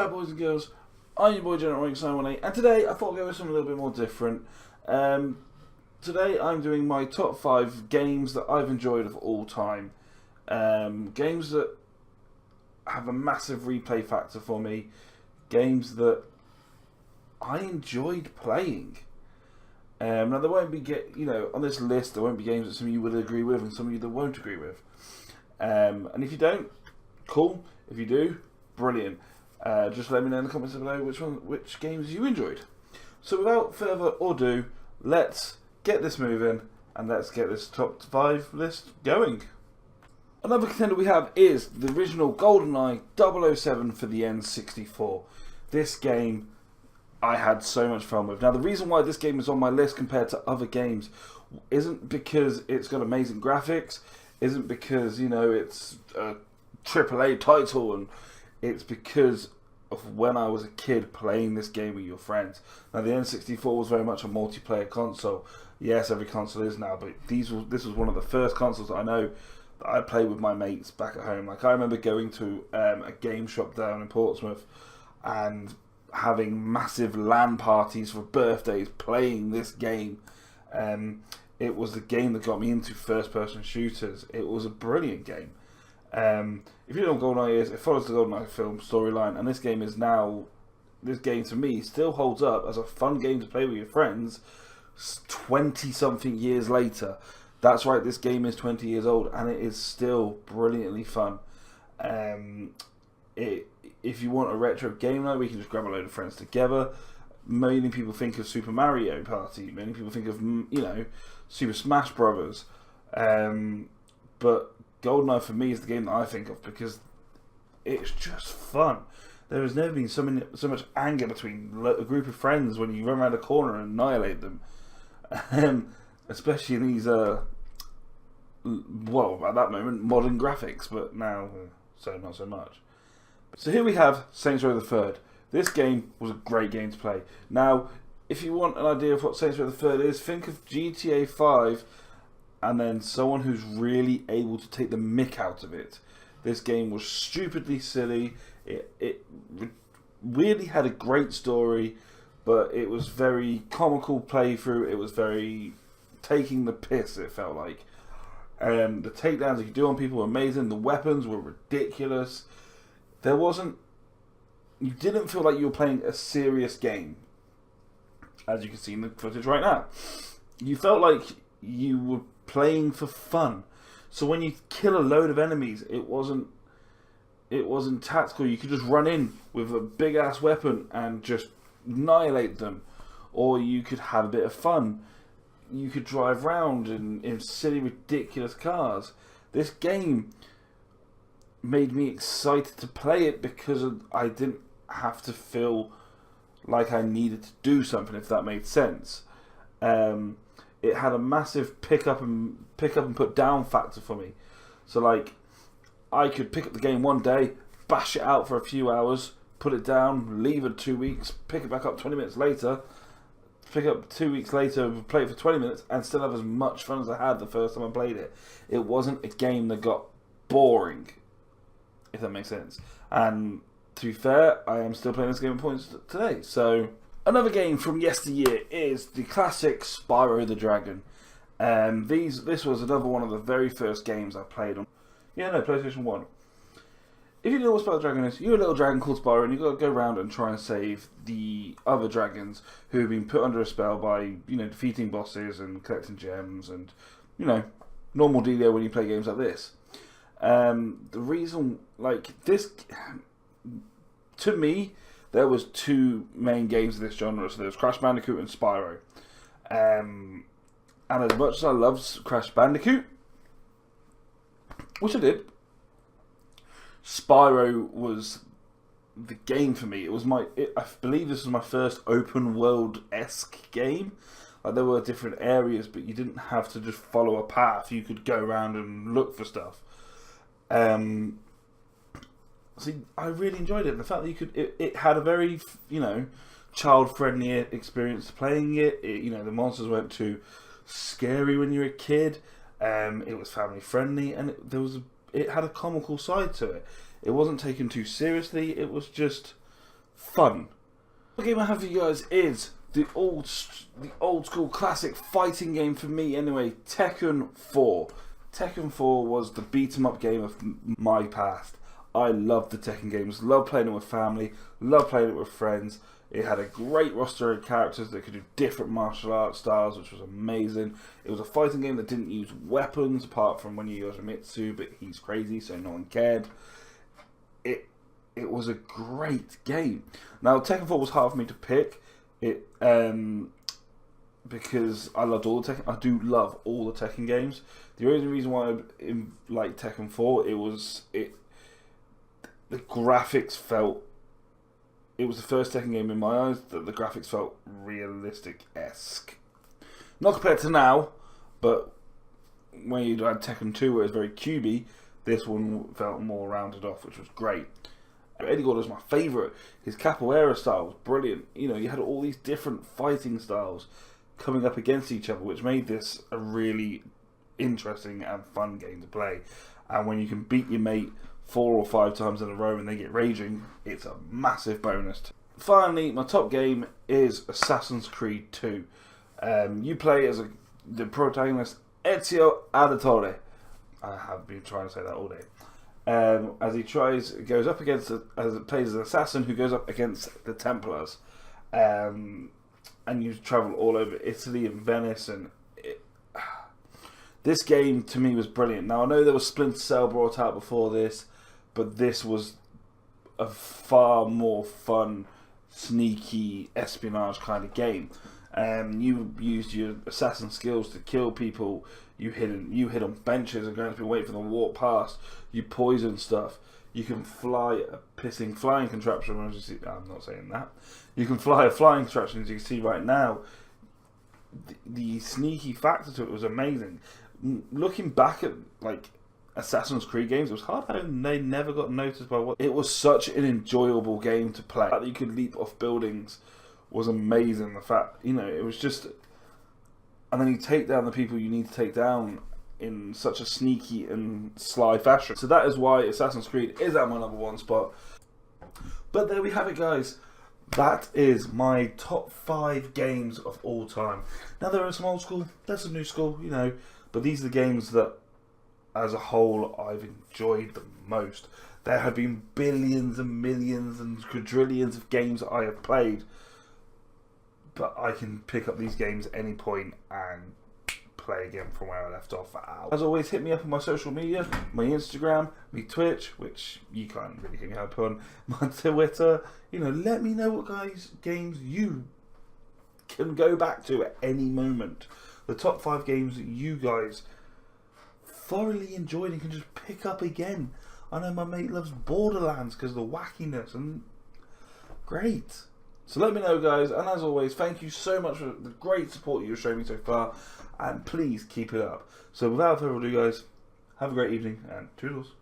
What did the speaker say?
back, boys and girls. I'm your boy General 918, and today I thought I'd go with something a little bit more different. Today I'm doing my top 5 games that I've enjoyed of all time. Games that have a massive replay factor for me. Games that I enjoyed playing. Now there won't be on this list there won't be games that some of you would agree with and some of you that won't agree with. And if you don't, cool. If you do, brilliant. Just let me know in the comments below which games you enjoyed. So without further ado, let's get this moving and let's get this top 5 list going. Another contender we have is the original Goldeneye 007 for the N64. This game I had so much fun with. Now the reason why this game is on my list compared to other games isn't because it's got amazing graphics, isn't because it's a AAA title, and it's because of when I was a kid playing this game with your friends. Now the N64 was very much a multiplayer console. Yes, every console is now, but this was one of the first consoles that I know that I played with my mates back at home. Like I remember going to a game shop down in Portsmouth and having massive LAN parties for birthdays playing this game. It was the game that got me into first-person shooters. It was a brilliant game. If you know what Goldeneye is, it follows the Goldeneye film storyline, and this game to me still holds up as a fun game to play with your friends 20-something years later. That's right, this game is 20 years old, and it is still brilliantly fun. If you want a retro game night, we can just grab a load of friends together. Many people think of Super Mario Party. Many people think of, Super Smash Brothers. But GoldenEye for me is the game that I think of because it's just fun. There has never been so much anger between a group of friends when you run around a corner and annihilate them. Especially in these, at that moment, modern graphics, but now, not so much. So here we have Saints Row the Third. This game was a great game to play. Now, if you want an idea of what Saints Row the Third is, think of GTA 5 and then someone who's really able to take the mick out of it. This game was stupidly silly. It weirdly had a great story, but it was very comical playthrough. It was very taking the piss, it felt like. The takedowns you could do on people were amazing. The weapons were ridiculous. You didn't feel like you were playing a serious game, as you can see in the footage right now. You felt like you were playing for fun. So when you kill a load of enemies, it wasn't tactical. You could just run in with a big ass weapon and just annihilate them, or you could have a bit of fun. You could drive around in silly, ridiculous cars. This game made me excited to play it because I didn't have to feel like I needed to do something, if that made sense. It had a massive pick up and put down factor for me. So like, I could pick up the game one day, bash it out for a few hours, put it down, leave it 2 weeks, pick it back up 20 minutes later, pick up 2 weeks later, play it for 20 minutes, and still have as much fun as I had the first time I played it. It wasn't a game that got boring, if that makes sense. And to be fair, I am still playing this game at points today. So another game from yesteryear is the classic Spyro the Dragon. This was another one of the very first games I played on PlayStation 1. If you know what Spyro the Dragon is, you're a little dragon called Spyro, and you've got to go around and try and save the other dragons who have been put under a spell by, defeating bosses and collecting gems and, normal dealio when you play games like this. The reason, to me, there was 2 main games of this genre. So there was Crash Bandicoot and Spyro. And as much as I loved Crash Bandicoot, which I did, Spyro was the game for me. I believe this was my first open world-esque game. Like there were different areas, but you didn't have to just follow a path. You could go around and look for stuff. See, I really enjoyed it. The fact that it had a very, child-friendly experience playing it. The monsters weren't too scary when you were a kid. It was family-friendly, and it had a comical side to it. It wasn't taken too seriously. It was just fun. The game I have for you guys is the old school classic fighting game for me anyway, Tekken 4. Tekken 4 was the beat 'em up game of my past. I loved the Tekken games, loved playing it with family, loved playing it with friends. It had a great roster of characters that could do different martial arts styles, which was amazing. It was a fighting game that didn't use weapons, apart from when you use Mitsu, but he's crazy, so no one cared. It was a great game. Now, Tekken 4 was hard for me to pick, because I loved all the Tekken. I do love all the Tekken games. The only reason why I like Tekken 4, the graphics felt. It was the first Tekken game in my eyes that the graphics felt realistic-esque. Not compared to now, but when you had Tekken 2 where it was very cubey, this one felt more rounded off, which was great. Eddie Gordo was my favourite. His capoeira style was brilliant. You know, you had all these different fighting styles coming up against each other, which made this a really interesting and fun game to play. And when you can beat your mate 4 or 5 times in a row and they get raging, it's a massive bonus. Finally, my top game is Assassin's Creed 2. You play as the protagonist Ezio Auditore. I have been trying to say that all day. As he plays as an assassin who goes up against the Templars, and you travel all over Italy and Venice, and this game to me was brilliant. Now I know there was Splinter Cell brought out before this, but this was a far more fun, sneaky espionage kind of game. You used your assassin skills to kill people. You hid on benches and going to wait for them to walk past. You poison stuff. You can fly a pissing flying contraption. As you see, I'm not saying that. You can fly a flying contraption, as you can see right now. The sneaky factor to it was amazing. Looking back at Assassin's Creed games, it was hard how they never got noticed by what. It was such an enjoyable game to play. The fact that you could leap off buildings was amazing. The fact, it was just, and then you take down the people you need to take down in such a sneaky and sly fashion. So that is why Assassin's Creed is at my #1 spot. But there we have it, guys. That is my top 5 games of all time. Now there are some old school, there's some new school, but these are the games that, as a whole, I've enjoyed the most. There have been billions and millions and quadrillions of games that I have played, but I can pick up these games at any point and play again from where I left off for hours. As always, hit me up on my social media, my Instagram, my Twitch, which you can't really hit me up on, my Twitter. Let me know what games you can go back to at any moment. The top 5 games that you guys thoroughly enjoyed and can just pick up again. I know my mate loves Borderlands because of the wackiness, and great. So let me know, guys, and as always, thank you so much for the great support you've shown me so far, and please keep it up. So without further ado, guys, have a great evening, and toodles.